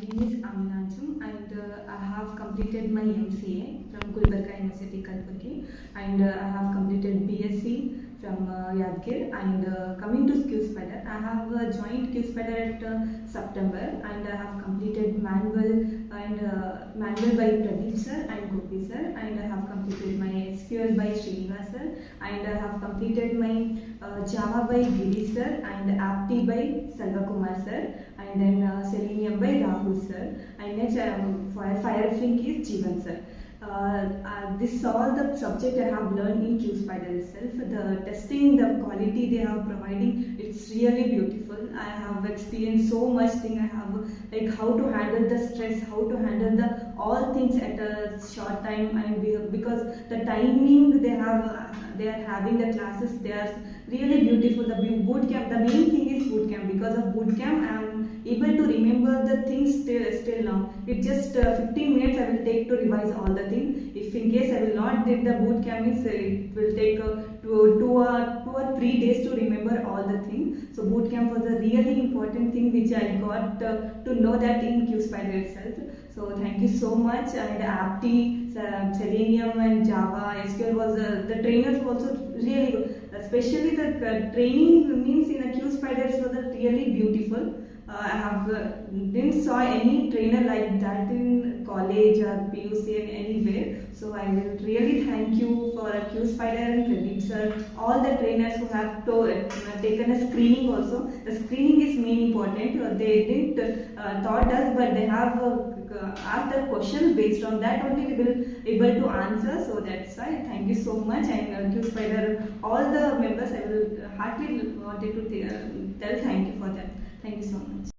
name is AMENA ANJUM and I have completed my MCA from Gulbarga University, Kalburgi, and I have completed BSc from Yadgir. And coming to QSpider, I have joined QSpider at September, and I have completed manual by Pradeep sir and Gopi sir, and I have completed my SQL by Srinivas sir, and I have completed my Java by Giri sir, and Apti by Selvakumar sir, and then Selenium by Rahul sir, and next for Fireflink is Jeevan sir. This is all the subject I have learned in QSpider itself. The testing, the quality they are providing, it's really beautiful. I have experienced so much thing. I have like how to handle the stress, how to handle the all things at a short time, and because the timing they are having the classes, they are really beautiful. The boot camp, the main thing is boot camp. Because of boot camp, I am able to remember the things still now. It just 15 minutes I will take to revise all the things. If in case I will not did the boot camp, it will take 2 or 3 days to remember all the things. So boot camp was a really important thing which I got to know that in QSpider itself. So thank you so much. And Apti, Selenium and Java, SQL was the trainers also really good. Especially the training means in a QSpider was really beautiful. I have didn't saw any trainer like that in college or PUC and anywhere. So I will really thank you for QSpider and Pradeep sir, all the trainers who have taken a screening also. The screening is main important. They didn't taught us, but they have asked the question. Based on that only we will able to answer. So that's why thank you so much. And QSpider, all the members, I will heartily wanted to tell thank you for that. Thank you so much.